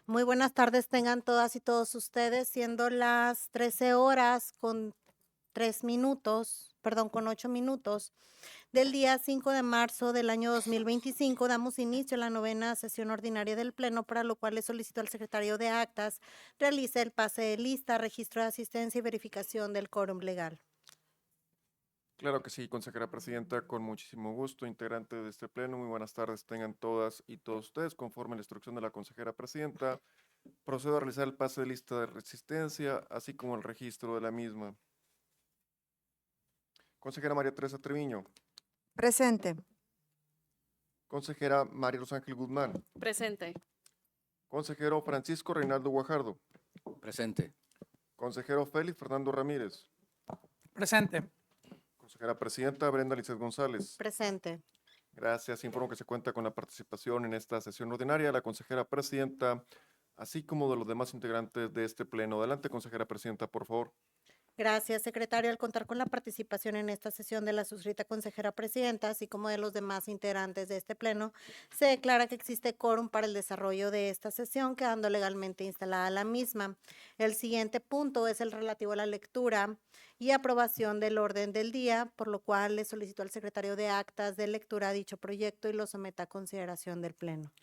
Muy buenas tardes tengan todas y todos ustedes, siendo las 13 horas con 3 minutos, perdón, con 8 minutos del día 5 de marzo del año 2025, damos inicio a la novena sesión ordinaria del Pleno, para lo cual le solicito al secretario de Actas realice el pase de lista, registro de asistencia y verificación del quórum legal. Claro que sí, consejera presidenta, con muchísimo gusto, integrante de este pleno. Muy buenas tardes tengan todas y todos ustedes. Conforme a la instrucción de la consejera presidenta, procedo a realizar el pase de lista de resistencia, así como el registro de la misma. Consejera María Teresa Treviño. Presente. Consejera María Los Ángel Guzmán. Presente. Consejero Francisco Reinaldo Guajardo. Presente. Consejero Félix Fernando Ramírez. Presente. Consejera presidenta Brenda Lizeth González. Presente. Gracias. Informo que se cuenta con la participación en esta sesión ordinaria de la consejera presidenta, así como de los demás integrantes de este pleno. Adelante, consejera presidenta, por favor. Gracias, secretario. Al contar con la participación en esta sesión de la suscrita consejera presidenta, así como de los demás integrantes de este pleno, se declara que existe quórum para el desarrollo de esta sesión, quedando legalmente instalada la misma. El siguiente punto es el relativo a la lectura y aprobación del orden del día, por lo cual le solicito al secretario de Actas de lectura dicho proyecto y lo someta a consideración del pleno.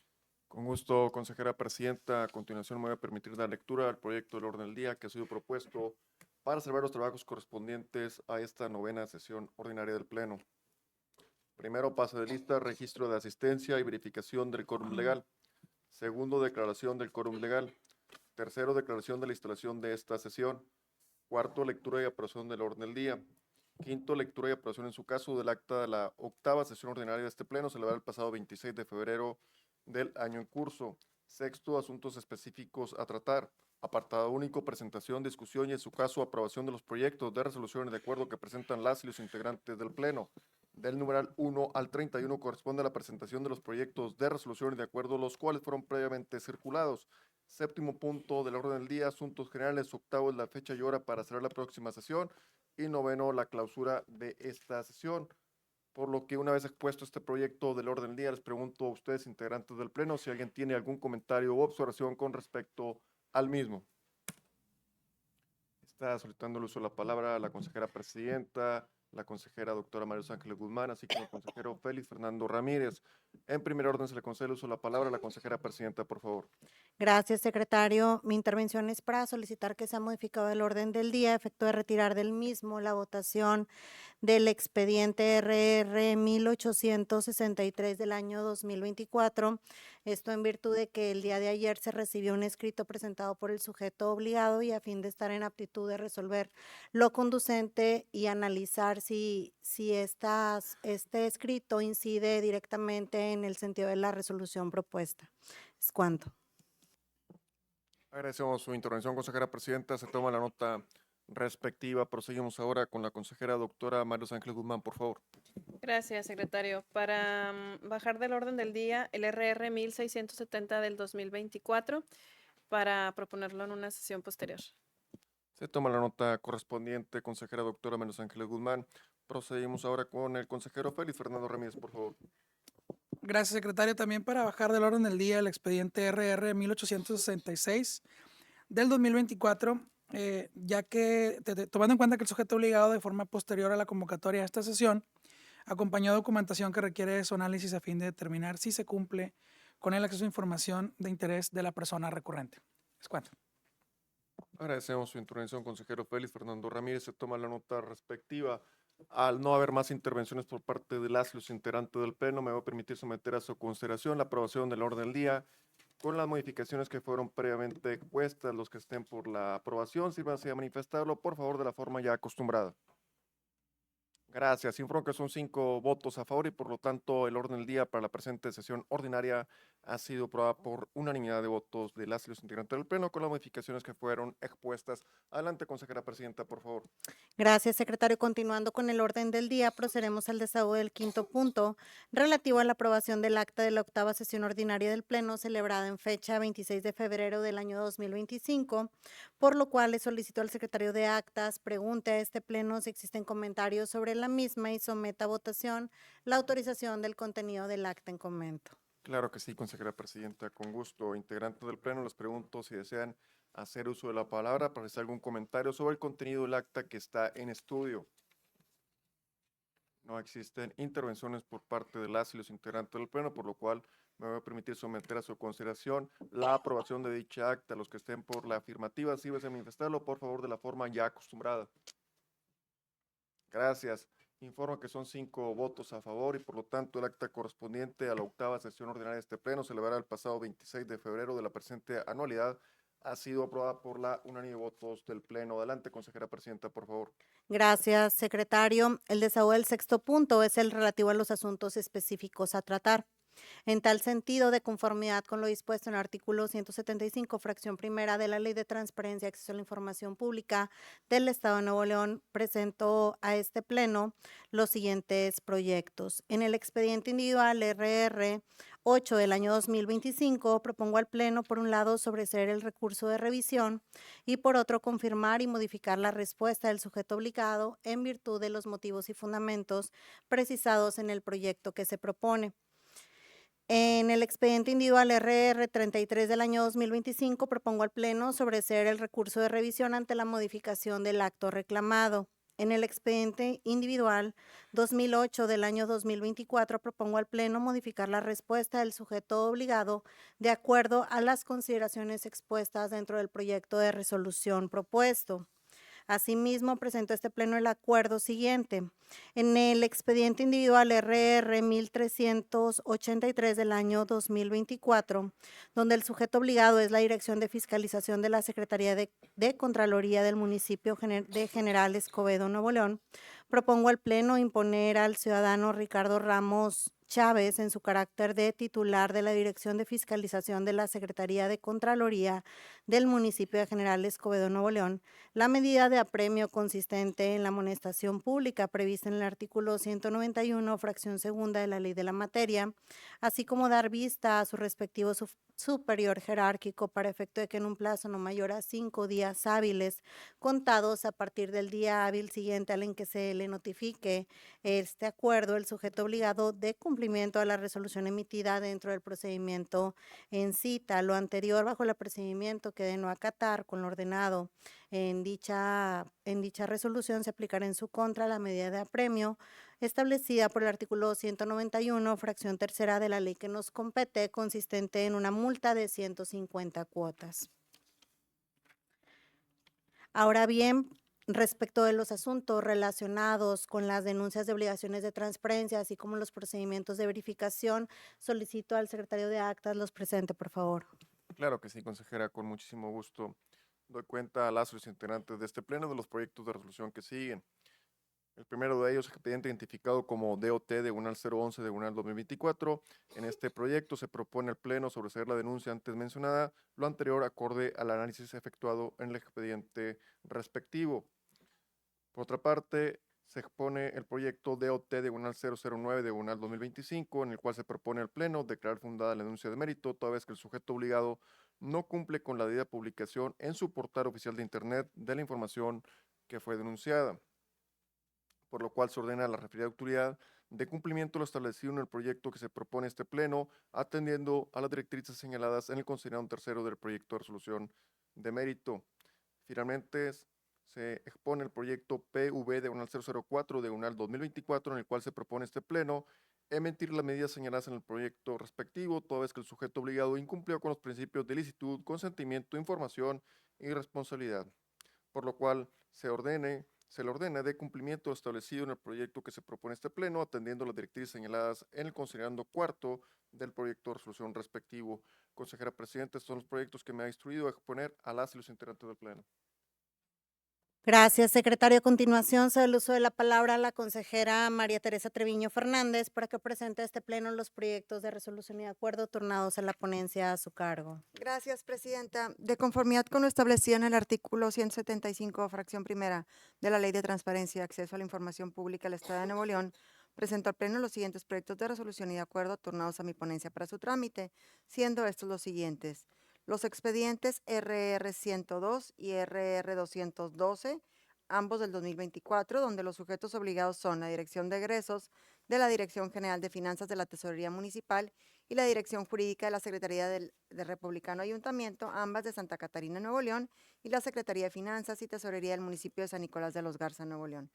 Con gusto, consejera presidenta. A continuación me voy a permitir la lectura del proyecto del orden del día que ha sido propuesto para salvar los trabajos correspondientes a esta novena sesión ordinaria del Pleno. Primero, pase de lista, registro de asistencia y verificación del quórum legal. Segundo, declaración del quórum legal. Tercero, declaración de la instalación de esta sesión. Cuarto, lectura y aprobación del orden del día. Quinto, lectura y aprobación en su caso del acta de la octava sesión ordinaria de este Pleno, celebrada el pasado 26 de febrero del año en curso. Sexto, asuntos específicos a tratar. Apartado único, presentación, discusión y en su caso aprobación de los proyectos de resoluciones de acuerdo que presentan las y los integrantes del Pleno. Del numeral 1 al 31 corresponde a la presentación de los proyectos de resoluciones de acuerdo, los cuales fueron previamente circulados. Séptimo punto del orden del día, asuntos generales. Octavo es la fecha y hora para cerrar la próxima sesión. Y noveno, la clausura de esta sesión. Por lo que una vez expuesto este proyecto del orden del día, les pregunto a ustedes, integrantes del Pleno, si alguien tiene algún comentario u observación con respecto al mismo. Está solicitando el uso de la palabra la consejera presidenta, la consejera doctora María Ángeles Guzmán, así como el consejero Félix Fernando Ramírez. En primer orden se le concede el uso de la palabra a la consejera presidenta, por favor. Gracias, secretario. Mi intervención es para solicitar que sea modificado el orden del día, a efecto de retirar del mismo la votación del expediente RR 1863 del año 2024. Esto en virtud de que el día de ayer se recibió un escrito presentado por el sujeto obligado y a fin de estar en aptitud de resolver lo conducente y analizar si este escrito incide directamente en el sentido de la resolución propuesta. Es cuanto. Agradecemos su intervención, consejera presidenta. Se toma la nota respectiva. Proseguimos ahora con la consejera doctora María Ángeles Guzmán, por favor. Gracias, secretario. Para bajar del orden del día el RR 1670 del 2024 para proponerlo en una sesión posterior. Se toma la nota correspondiente, consejera doctora María Ángeles Guzmán. Procedimos ahora con el consejero Félix Fernando Ramírez, por favor. Gracias, secretario. También para bajar del orden del día el expediente RR 1866 del 2024, ya que tomando en cuenta que el sujeto obligado de forma posterior a la convocatoria de esta sesión acompañó documentación que requiere de su análisis a fin de determinar si se cumple con el acceso a información de interés de la persona recurrente. Es cuanto. Agradecemos su intervención, consejero Félix Fernando Ramírez. Se toma la nota respectiva. Al no haber más intervenciones por parte de las y los integrantes del Pleno, me voy a permitir someter a su consideración la aprobación del orden del día con las modificaciones que fueron previamente expuestas. Los que estén por la aprobación, sírvanse a manifestarlo, por favor, de la forma ya acostumbrada. Gracias. Informo que son 5 votos a favor y por lo tanto el orden del día para la presente sesión ordinaria ha sido aprobada por unanimidad de votos de las y los integrantes del Pleno con las modificaciones que fueron expuestas. Adelante, consejera presidenta, por favor. Gracias, secretario. Continuando con el orden del día, procederemos al desahogo del quinto punto, relativo a la aprobación del acta de la octava sesión ordinaria del Pleno, celebrada en fecha 26 de febrero del año 2025, por lo cual le solicito al secretario de Actas pregunte a este Pleno si existen comentarios sobre la misma y someta a votación la autorización del contenido del acta en comento. Claro que sí, consejera presidenta, con gusto. Integrantes del Pleno, les pregunto si desean hacer uso de la palabra para hacer algún comentario sobre el contenido del acta que está en estudio. No existen intervenciones por parte de las y los integrantes del Pleno, por lo cual me voy a permitir someter a su consideración la aprobación de dicha acta. Los que estén por la afirmativa, sí deseen manifestarlo, por favor, de la forma ya acostumbrada. Gracias. Informo que son 5 votos a favor y por lo tanto el acta correspondiente a la 8ª sesión ordinaria de este pleno, celebrada el pasado 26 de febrero de la presente anualidad, ha sido aprobada por la unanimidad de votos del pleno. Adelante, consejera presidenta, por favor. Gracias, secretario. El desahogo del sexto punto es el relativo a los asuntos específicos a tratar. En tal sentido, de conformidad con lo dispuesto en el artículo 175, fracción primera de la Ley de Transparencia y Acceso a la Información Pública del Estado de Nuevo León, presento a este pleno los siguientes proyectos. En el expediente individual RR 8 del año 2025, propongo al pleno, por un lado, sobreseer el recurso de revisión y por otro, confirmar y modificar la respuesta del sujeto obligado en virtud de los motivos y fundamentos precisados en el proyecto que se propone. En el expediente individual RR 33 del año 2025, propongo al Pleno sobreseer el recurso de revisión ante la modificación del acto reclamado. En el expediente individual 2008 del año 2024, propongo al Pleno modificar la respuesta del sujeto obligado de acuerdo a las consideraciones expuestas dentro del proyecto de resolución propuesto. Asimismo, presento a este pleno el acuerdo siguiente. En el expediente individual RR 1383 del año 2024, donde el sujeto obligado es la Dirección de Fiscalización de la Secretaría de Contraloría del municipio de General Escobedo, Nuevo León, propongo al pleno imponer al ciudadano Ricardo Ramos Chávez, en su carácter de titular de la Dirección de Fiscalización de la Secretaría de Contraloría del municipio de General Escobedo, Nuevo León, la medida de apremio consistente en la amonestación pública prevista en el artículo 191, fracción segunda de la Ley de la Materia, así como dar vista a su respectivo superior jerárquico para efecto de que en un plazo no mayor a 5 días hábiles, contados a partir del día hábil siguiente al en que se le notifique este acuerdo, el sujeto obligado de cumplimiento a la resolución emitida dentro del procedimiento en cita. Lo anterior bajo el procedimiento que de no acatar con lo ordenado en dicha resolución, se aplicará en su contra la medida de apremio establecida por el artículo 191, fracción tercera de la ley que nos compete, consistente en una multa de 150 cuotas. Ahora bien, respecto de los asuntos relacionados con las denuncias de obligaciones de transparencia, así como los procedimientos de verificación, solicito al secretario de Actas los presente, por favor. Claro que sí, consejera, con muchísimo gusto. Doy cuenta a las y los integrantes de este pleno de los proyectos de resolución que siguen. El primero de ellos, expediente identificado como DOT diagonal 011 diagonal 2024. En este proyecto se propone al Pleno sobreseer la denuncia antes mencionada, lo anterior acorde al análisis efectuado en el expediente respectivo. Por otra parte, se expone el proyecto DOT diagonal 009 diagonal 2025, en el cual se propone al Pleno declarar fundada la denuncia de mérito, toda vez que el sujeto obligado no cumple con la debida publicación en su portal oficial de Internet de la información que fue denunciada, por lo cual se ordena a la referida autoridad de cumplimiento lo establecido en el proyecto que se propone este pleno, atendiendo a las directrices señaladas en el considerado tercero del proyecto de resolución de mérito. Finalmente, se expone el proyecto PV diagonal 004 diagonal 2024, en el cual se propone este pleno emitir las medidas señaladas en el proyecto respectivo, toda vez que el sujeto obligado incumplió con los principios de licitud, consentimiento, información y responsabilidad, por lo cual se le ordena de cumplimiento establecido en el proyecto que se propone este pleno, atendiendo las directrices señaladas en el considerando cuarto del proyecto de resolución respectivo. Consejera presidenta, estos son los proyectos que me ha instruido a exponer a las y los integrantes del pleno. Gracias, secretario. A continuación, cedo el uso de la palabra a la consejera María Teresa Treviño Fernández para que presente a este pleno los proyectos de resolución y de acuerdo turnados a la ponencia a su cargo. Gracias, presidenta. De conformidad con lo establecido en el artículo 175, fracción primera de la Ley de Transparencia y Acceso a la Información Pública del Estado de Nuevo León, presento al Pleno los siguientes proyectos de resolución y de acuerdo turnados a mi ponencia para su trámite, siendo estos los siguientes: los expedientes RR 102 y RR 212, ambos del 2024, donde los sujetos obligados son la Dirección de Egresos de la Dirección General de Finanzas de la Tesorería Municipal y la dirección jurídica de la Secretaría del Republicano Ayuntamiento, ambas de Santa Catarina, Nuevo León, y la Secretaría de Finanzas y Tesorería del municipio de San Nicolás de los Garza, Nuevo León.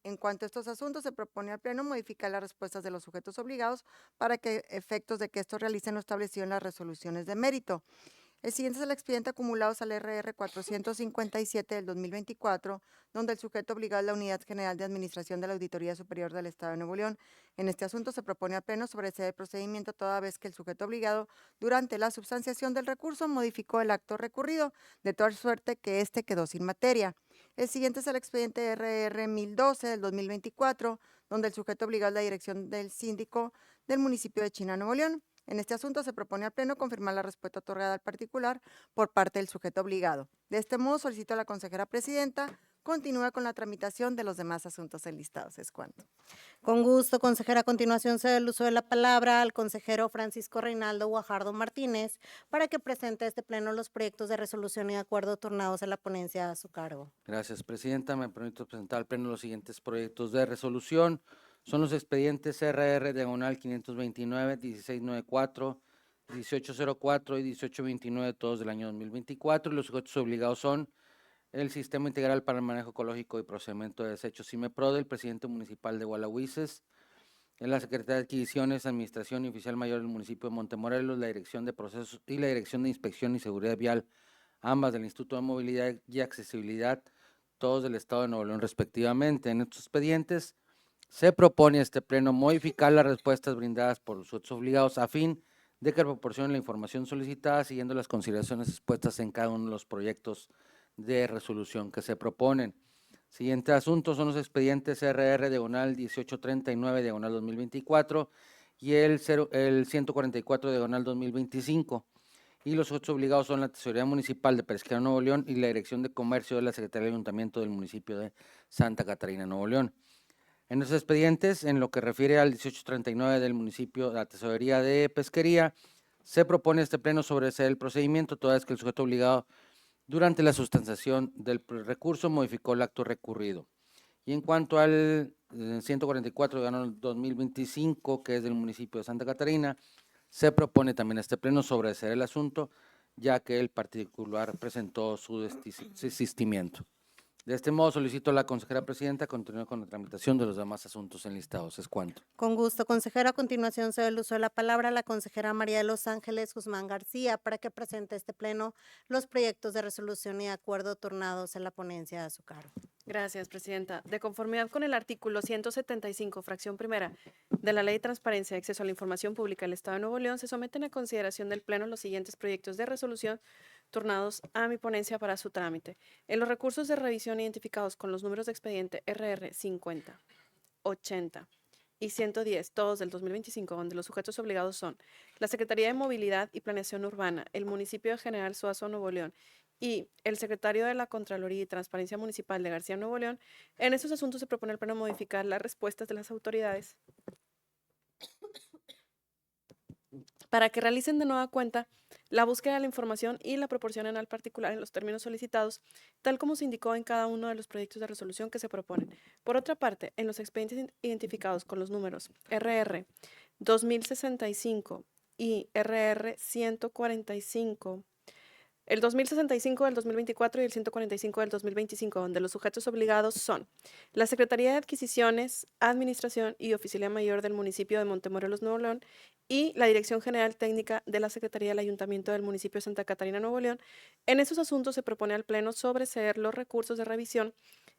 En cuanto a estos asuntos, se propone al Pleno modificar las respuestas de los sujetos obligados para que efectos de que estos realicen lo establecido en las resoluciones de mérito. El siguiente es el expediente acumulado al RR 457 del 2024, donde el sujeto obligado es la Unidad General de Administración de la Auditoría Superior del Estado de Nuevo León. En este asunto se propone al Pleno sobreseer el procedimiento toda vez que el sujeto obligado, durante la substanciación del recurso, modificó el acto recurrido, de tal suerte que éste quedó sin materia. El siguiente es el expediente RR 1012 del 2024, donde el sujeto obligado es la dirección del síndico del municipio de China, Nuevo León. En este asunto se propone al Pleno confirmar la respuesta otorgada al particular por parte del sujeto obligado. De este modo, solicito a la consejera presidenta continúe con la tramitación de los demás asuntos enlistados. Es cuanto. Con gusto, consejera. A continuación cedo el uso de la palabra al consejero Francisco Reinaldo Guajardo Martínez para que presente a este Pleno los proyectos de resolución y de acuerdo turnados a la ponencia a su cargo. Gracias, presidenta. Me permito presentar al Pleno los siguientes proyectos de resolución. Son los expedientes RR diagonal 529, 1694, 1804 y 1829, todos del año 2024. Y los sujetos obligados son el Sistema Integral para el Manejo Ecológico y Procesamiento de Desechos, CIMEPRODE, el presidente municipal de Gualahuises, en la Secretaría de Adquisiciones, Administración y Oficial Mayor del municipio de Montemorelos, la Dirección de Procesos y la Dirección de Inspección y Seguridad Vial, ambas del Instituto de Movilidad y Accesibilidad, todos del Estado de Nuevo León respectivamente. En estos expedientes se propone a este Pleno modificar las respuestas brindadas por los sujetos obligados a fin de que proporcionen la información solicitada siguiendo las consideraciones expuestas en cada uno de los proyectos de resolución que se proponen. Siguiente asunto son los expedientes RR diagonal 1839 diagonal 2024 y el 144 diagonal 2025. Y los otros obligados son la Tesorería Municipal de Pesquera, Nuevo León, y la Dirección de Comercio de la Secretaría de Ayuntamiento del municipio de Santa Catarina, Nuevo León. En los expedientes, en lo que refiere al 1839 del municipio de la Tesorería de Pesquería, se propone este Pleno sobreseer el procedimiento, toda vez que el sujeto obligado durante la sustanciación del recurso modificó el acto recurrido. Y en cuanto al 144 de 2025, que es del municipio de Santa Catarina, se propone también a este Pleno sobreseer el asunto, ya que el particular presentó su desistimiento. De este modo, solicito a la consejera presidenta continúe con la tramitación de los demás asuntos enlistados. Es cuanto. Con gusto, consejera. A continuación cedo el uso de la palabra a la consejera María de los Ángeles Guzmán García para que presente a este Pleno los proyectos de resolución y de acuerdo turnados en la ponencia a su cargo. Gracias, presidenta. De conformidad con el artículo 175, fracción primera, de la Ley de Transparencia y Acceso a la Información Pública del Estado de Nuevo León, se someten a consideración del Pleno los siguientes proyectos de resolución turnados a mi ponencia para su trámite. En los recursos de revisión identificados con los números de expediente RR 50, 80 y 110, todos del 2025, donde los sujetos obligados son la Secretaría de Movilidad y Planeación Urbana, el municipio de General Suazo, Nuevo León, y el secretario de la Contraloría y Transparencia Municipal de García, Nuevo León. En estos asuntos se propone al Pleno modificar las respuestas de las autoridades para que realicen de nueva cuenta la búsqueda de la información y la proporcionen al particular en los términos solicitados, tal como se indicó en cada uno de los proyectos de resolución que se proponen. Por otra parte, en los expedientes identificados con los números RR 2065 y RR 145, el 2065 del 2024 y el 145 del 2025, donde los sujetos obligados son la Secretaría de Adquisiciones, Administración y Oficialía Mayor del municipio de Montemorelos, Nuevo León, y la Dirección General Técnica de la Secretaría del Ayuntamiento del municipio de Santa Catarina, Nuevo León. En esos asuntos se propone al Pleno sobreseer los recursos de revisión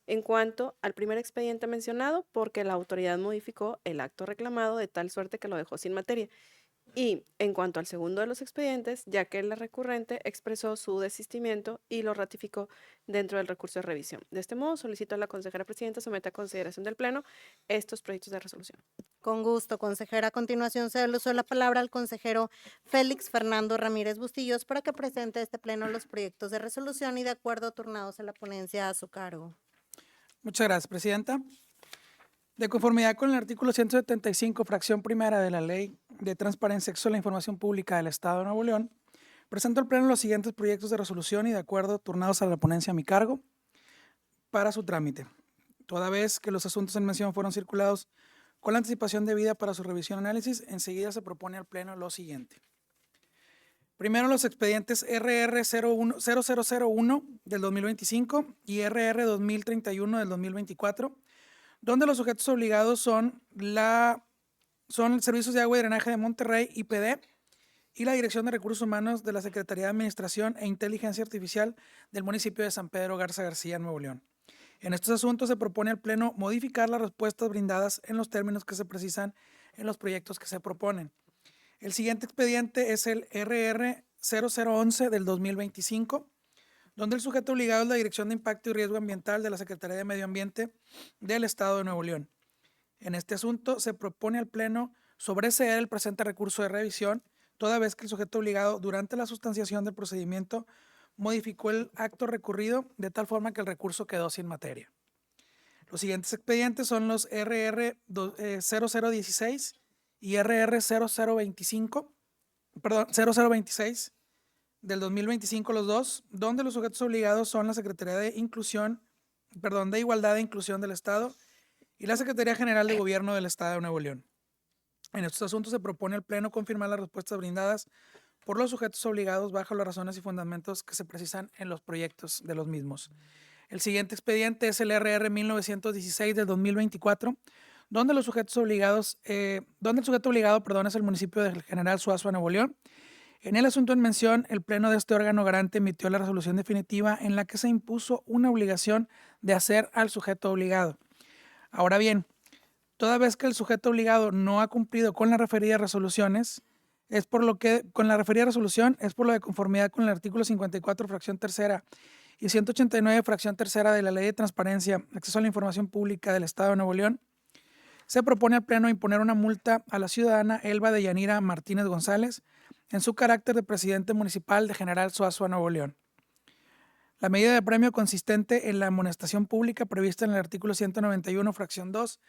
en cuanto al primer expediente mencionado, porque la autoridad modificó el acto reclamado de tal suerte que lo dejó sin materia. Y en cuanto al segundo de los expedientes, ya que la recurrente expresó su desistimiento y lo ratificó dentro del recurso de revisión. De este modo, solicito a la consejera presidenta someta a consideración del Pleno estos proyectos de resolución. Con gusto, consejera. A continuación cedo el uso de la palabra al consejero Félix Fernando Ramírez Bustillos para que presente a este Pleno los proyectos de resolución y de acuerdo turnados en la ponencia a su cargo. Muchas gracias, presidenta. De conformidad con el artículo 175, fracción primera de la Ley de Transparencia y Acceso a la Información Pública del Estado de Nuevo León, presento al Pleno los siguientes proyectos de resolución y de acuerdo turnados a la ponencia a mi cargo para su trámite. Toda vez que los asuntos en mención fueron circulados con la anticipación debida para su revisión y análisis. Enseguida se propone al Pleno lo siguiente. Primero, los expedientes RR 0001 del 2025 y RR 2031 del 2024, donde los sujetos obligados son Servicios de Agua y Drenaje de Monterrey, IPD, y la Dirección de Recursos Humanos de la Secretaría de Administración e Inteligencia Artificial del municipio de San Pedro Garza García, Nuevo León. En estos asuntos se propone al Pleno modificar las respuestas brindadas en los términos que se precisan en los proyectos que se proponen. El siguiente expediente es el RR 0011 del 2025, donde el sujeto obligado es la Dirección de Impacto y Riesgo Ambiental de la Secretaría de Medio Ambiente del Estado de Nuevo León. En este asunto se propone al Pleno sobreseer el presente recurso de revisión, toda vez que el sujeto obligado durante la sustanciación del procedimiento modificó el acto recurrido de tal forma que el recurso quedó sin materia. Los siguientes expedientes son los RR 0016 y RR 0026 del 2025, los dos, donde los sujetos obligados son la Secretaría de Igualdad e Inclusión del Estado y la Secretaría General de Gobierno del Estado de Nuevo León. En estos asuntos se propone al Pleno confirmar las respuestas brindadas por los sujetos obligados bajo las razones y fundamentos que se precisan en los proyectos de los mismos. El siguiente expediente es el RR 1916 del 2024, donde el sujeto obligado es el municipio de General Suazua, Nuevo León. En el asunto en mención, el Pleno de este órgano garante emitió la resolución definitiva en la que se impuso una obligación de hacer al sujeto obligado. Ahora bien, toda vez que el sujeto obligado no ha cumplido con las referidas resoluciones, es por lo de conformidad con el artículo 54, fracción tercera y 189, fracción tercera de la Ley de Transparencia, Acceso a la Información Pública del Estado de Nuevo León, se propone al Pleno imponer una multa a la ciudadana Elba de Yanira Martínez González en su carácter de presidente municipal de General Suazua, Nuevo León. La medida de premio consistente en la amonestación pública prevista en el artículo 191, fracción 2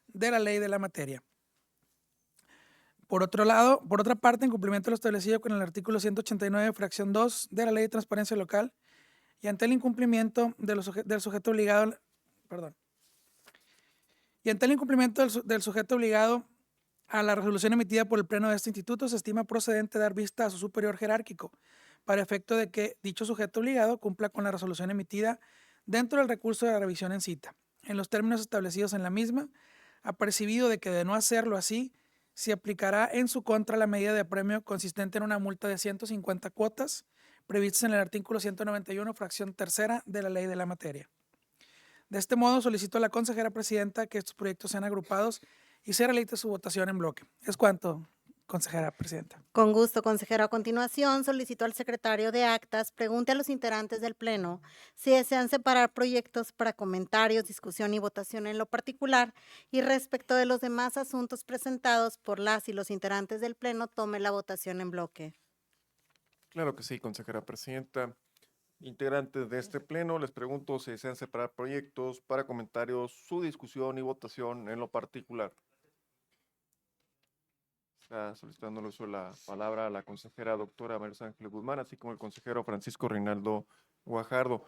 de la ley de la materia. Por otra parte, en cumplimiento de lo establecido con el artículo 189, fracción 2 de la Ley de Transparencia Local, y ante el incumplimiento del sujeto obligado a la resolución emitida por el Pleno de este instituto, se estima procedente dar vista a su superior jerárquico, para efecto de que dicho sujeto obligado cumpla con la resolución emitida dentro del recurso de la revisión en cita, en los términos establecidos en la misma, apercibido de que de no hacerlo así, se aplicará en su contra la medida de premio consistente en una multa de 150 cuotas previstas en el artículo 191, fracción tercera de la ley de la materia. De este modo, solicito a la consejera presidenta que estos proyectos sean agrupados y se realice su votación en bloque. Es cuanto, consejera presidenta. Con gusto, consejero. A continuación, solicito al secretario de Actas pregunte a los integrantes del Pleno si desean separar proyectos para comentarios, discusión y votación en lo particular, y respecto de los demás asuntos presentados por las y los integrantes del Pleno, tome la votación en bloque. Claro que sí, consejera presidenta. Integrantes de este Pleno, les pregunto si desean separar proyectos para comentarios, su discusión y votación en lo particular. Está solicitando el uso de la palabra a la consejera doctora María Ángeles Guzmán, así como el consejero Francisco Reinaldo Guajardo.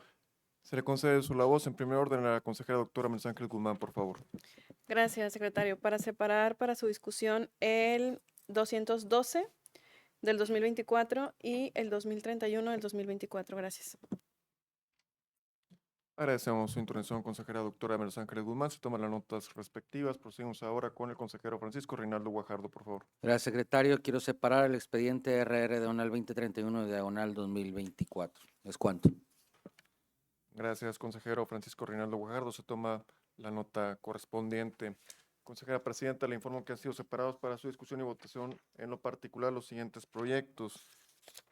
Se le concede la voz en primer orden a la consejera doctora María Ángeles Guzmán, por favor. Gracias, secretario. Para separar para su discusión el 212 del 2024 y el 2031 del 2024. Gracias. Agradecemos su intervención, consejera doctora María Ángeles Guzmán. Se toman las notas respectivas. Proseguimos ahora con el consejero Francisco Reinaldo Guajardo, por favor. Gracias, secretario. Quiero separar el expediente RR diagonal 2031 diagonal 2024. Es cuanto. Gracias, consejero Francisco Reinaldo Guajardo. Se toma la nota correspondiente. Consejera presidenta, le informo que han sido separados para su discusión y votación en lo particular los siguientes proyectos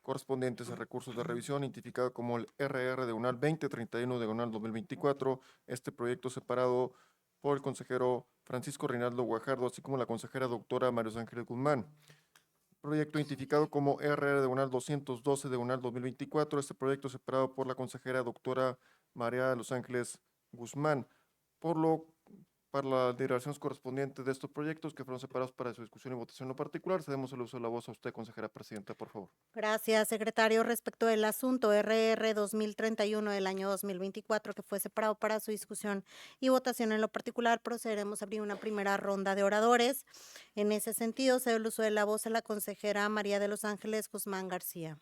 correspondientes a recursos de revisión, identificado como el RR diagonal 2031 diagonal 2024. Este proyecto separado por el consejero Francisco Reinaldo Guajardo, así como la consejera doctora María Ángeles Guzmán. Proyecto identificado como RR diagonal 212 diagonal 2024. Este proyecto separado por la consejera doctora María de los Ángeles Guzmán. Por lo Para las deliberaciones correspondientes de estos proyectos que fueron separados para su discusión y votación en lo particular, cedemos el uso de la voz a usted, consejera presidenta, por favor. Gracias, secretario. Respecto del asunto RR 2031 del año 2024, que fue separado para su discusión y votación en lo particular, procederemos a abrir una primera ronda de oradores. En ese sentido, cedo el uso de la voz a la consejera María de los Ángeles Guzmán García.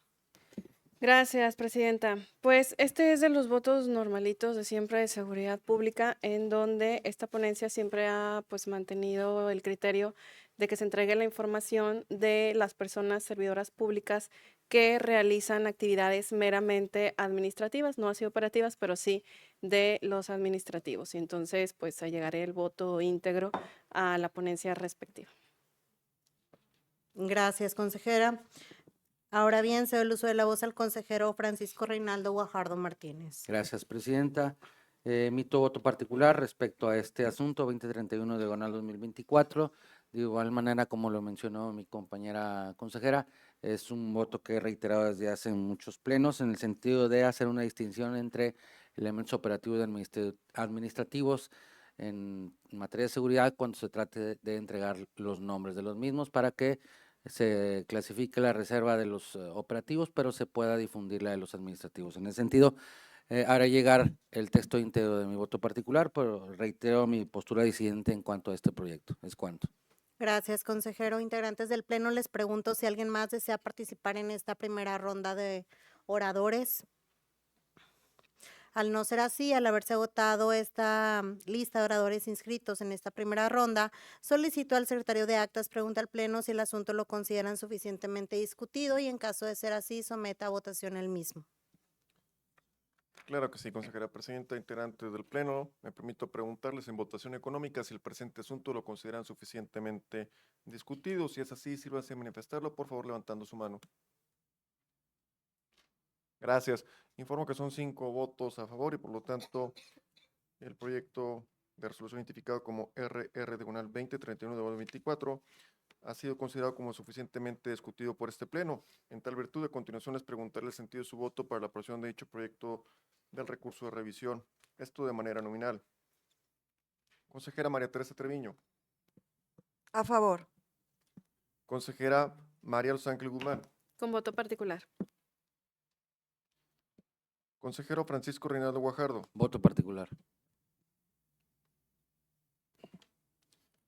Gracias, presidenta. Pues este es de los votos normalitos de siempre de seguridad pública, en donde esta ponencia siempre ha pues mantenido el criterio de que se entregue la información de las personas servidoras públicas que realizan actividades meramente administrativas, no así operativas, pero sí de los administrativos. Y entonces, pues allegaré el voto íntegro a la ponencia respectiva. Gracias, consejera. Ahora bien, cedo el uso de la voz al consejero Francisco Reinaldo Guajardo Martínez. Gracias, presidenta. Emito voto particular respecto a este asunto 2031 diagonal 2024. De igual manera, como lo mencionó mi compañera consejera, es un voto que he reiterado desde hace muchos plenos en el sentido de hacer una distinción entre elementos operativos y administrativos en materia de seguridad cuando se trate de entregar los nombres de los mismos para que se clasifique la reserva de los operativos, pero se pueda difundir la de los administrativos. En ese sentido, haré llegar el texto íntegro de mi voto particular, pero reitero mi postura disidente en cuanto a este proyecto. Es cuanto. Gracias, consejero. Integrantes del Pleno, les pregunto si alguien más desea participar en esta primera ronda de oradores. Al no ser así, al haberse agotado esta lista de oradores inscritos en esta primera ronda, solicito al secretario de Actas pregunta al Pleno si el asunto lo consideran suficientemente discutido y en caso de ser así, someta a votación el mismo. Claro que sí, consejera presidenta, integrantes del Pleno, me permito preguntarles en votación económica si el presente asunto lo consideran suficientemente discutido. Si es así, sírvanse a manifestarlo, por favor, levantando su mano. Gracias. Informo que son 5 votos a favor y por lo tanto el proyecto de resolución identificado como RR 2031 de 2024 ha sido considerado como suficientemente discutido por este Pleno. En tal virtud, a continuación les preguntaré el sentido de su voto para la aprobación de dicho proyecto del recurso de revisión. Esto de manera nominal. Consejera María Teresa Treviño. A favor. Consejera María Los Ángeles Guzmán. Con voto particular. Consejero Francisco Reinaldo Guajardo. Voto particular.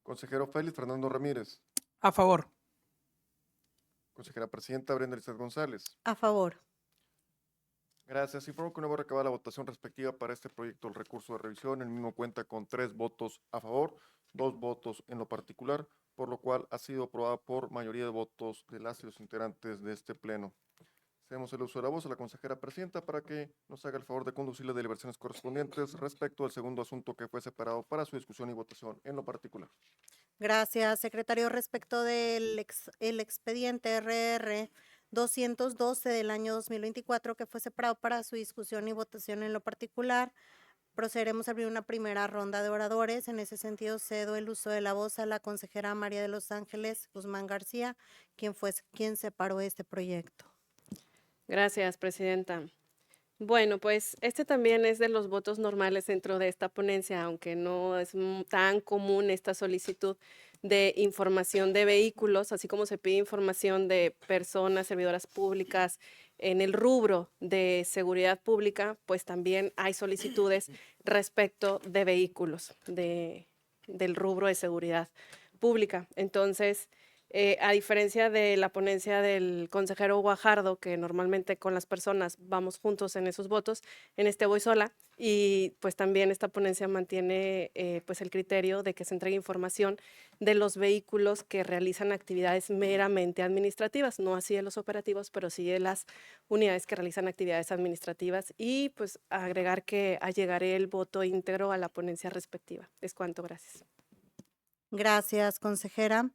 Consejero Félix Fernando Ramírez. A favor. Consejera Presidenta Brenda Elizabeth González. A favor. Gracias. Informo que una vez recabada la votación respectiva para este proyecto del recurso de revisión, el mismo cuenta con 3 votos a favor, 2 votos en lo particular, por lo cual ha sido aprobada por mayoría de votos de las y los integrantes de este Pleno. Cedemos el uso de la voz a la consejera presidenta para que nos haga el favor de conducir las deliberaciones correspondientes respecto al segundo asunto que fue separado para su discusión y votación en lo particular. Gracias, secretario. Respecto del el expediente RR 212 del año 2024, que fue separado para su discusión y votación en lo particular, procederemos a abrir una primera ronda de oradores. En ese sentido, cedo el uso de la voz a la consejera María de los Ángeles Guzmán García, quien separó este proyecto. Gracias, presidenta. Bueno, pues este también es de los votos normales dentro de esta ponencia, aunque no es tan común esta solicitud de información de vehículos, así como se pide información de personas, servidoras públicas en el rubro de seguridad pública, pues también hay solicitudes respecto de vehículos del rubro de seguridad pública. Entonces, a diferencia de la ponencia del consejero Guajardo, que normalmente con las personas vamos juntos en esos votos, en este voy sola, y pues también esta ponencia mantiene pues el criterio de que se entregue información de los vehículos que realizan actividades meramente administrativas, no así de los operativos, pero sí de las unidades que realizan actividades administrativas, y pues agregar que allegaré el voto íntegro a la ponencia respectiva. Es cuanto, gracias. Gracias, consejera.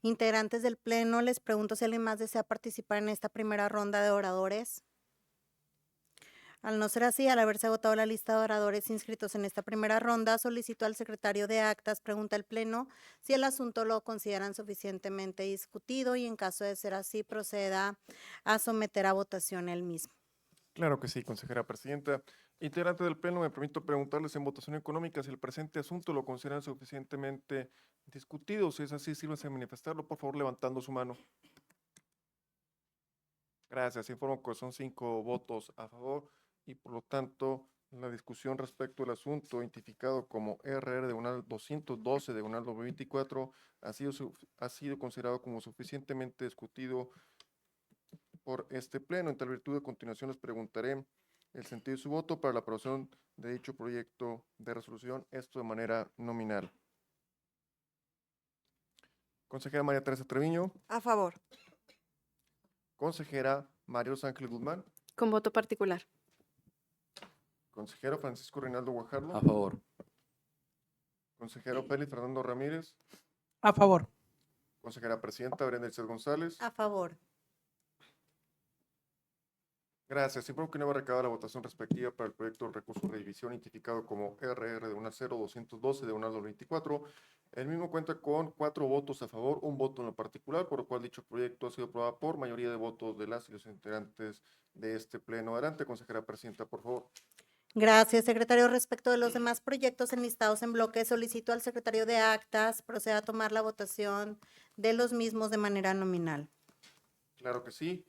Integrantes del Pleno, les pregunto si alguien más desea participar en esta primera ronda de oradores. Al no ser así, al haberse agotado la lista de oradores inscritos en esta primera ronda, solicito al secretario de Actas pregunta al Pleno si el asunto lo consideran suficientemente discutido y en caso de ser así, proceda a someter a votación el mismo. Claro que sí, consejera presidenta. Integrante del Pleno, me permito preguntarles en votación económica si el presente asunto lo consideran suficientemente discutido. Si es así, sírvanse a manifestarlo, por favor, levantando su mano. Gracias. Informo que son 5 votos a favor y, por lo tanto, la discusión respecto al asunto identificado como RR diagonal 212 diagonal 2024 ha sido considerado como suficientemente discutido por este Pleno. En tal virtud, a continuación les preguntaré el sentido de su voto para la aprobación de dicho proyecto de resolución, esto de manera nominal. Consejera María Teresa Treviño. A favor. Consejera María Los Ángeles Guzmán. Con voto particular. Consejero Francisco Reinaldo Guajardo. A favor. Consejero Félix Fernando Ramírez. A favor. Consejera Presidenta Brenda Elizabeth González. A favor. Gracias. Informo que no va a recabar la votación respectiva para el proyecto de recurso de división identificado como RR de 212 de 2024. El mismo cuenta con 4 votos a favor, 1 voto en lo particular, por lo cual dicho proyecto ha sido aprobado por mayoría de votos de las y los integrantes de este Pleno. Adelante, consejera Presidenta, por favor. Gracias, secretario. Respecto de los demás proyectos enlistados en bloque, solicito al secretario de Actas proceda a tomar la votación de los mismos de manera nominal. Claro que sí.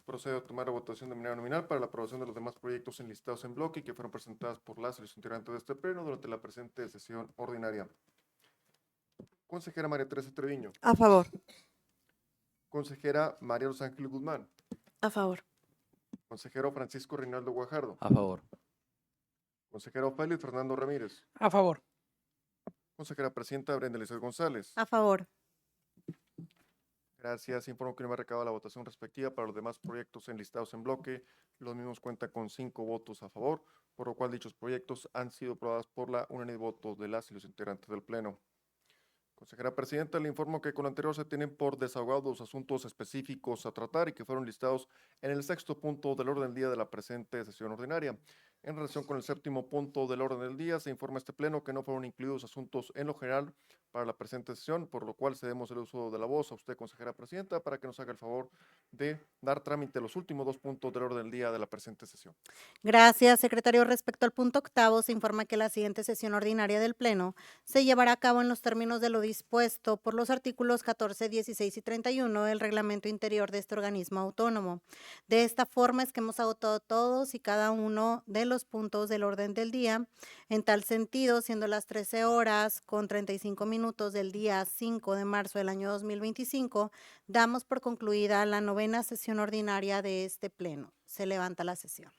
Procedo a tomar la votación de manera nominal para la aprobación de los demás proyectos enlistados en bloque y que fueron presentados por las y los integrantes de este Pleno durante la presente sesión ordinaria. Consejera María Teresa Treviño. A favor. Consejera María Los Ángeles Guzmán. A favor. Consejero Francisco Reinaldo Guajardo. A favor. Consejero Félix Fernando Ramírez. A favor. Consejera Presidenta Brenda Elizabeth González. A favor. Gracias. Informo que no me ha recabado la votación respectiva para los demás proyectos enlistados en bloque. Los mismos cuentan con 5 votos a favor, por lo cual dichos proyectos han sido aprobados por la unanimidad de votos de las y los integrantes del Pleno. Consejera Presidenta, le informo que con lo anterior se tienen por desahogados los asuntos específicos a tratar y que fueron listados en el 6º punto del orden del día de la presente sesión ordinaria. En relación con el 7º punto del orden del día, se informa a este Pleno que no fueron incluidos asuntos en lo general para la presente sesión, por lo cual cedemos el uso de la voz a usted, consejera Presidenta, para que nos haga el favor de dar trámite a los últimos 2 puntos del orden del día de la presente sesión. Gracias, secretario. Respecto al punto 8º, se informa que la siguiente sesión ordinaria del Pleno se llevará a cabo en los términos de lo dispuesto por los artículos 14, 16 y 31 del reglamento interior de este organismo autónomo. De esta forma es que hemos agotado todos y cada uno de los puntos del orden del día. En tal sentido, siendo las 13 horas con 35 minutos del día 5 de marzo del año 2025, damos por concluida la 9ª sesión ordinaria de este Pleno. Se levanta la sesión.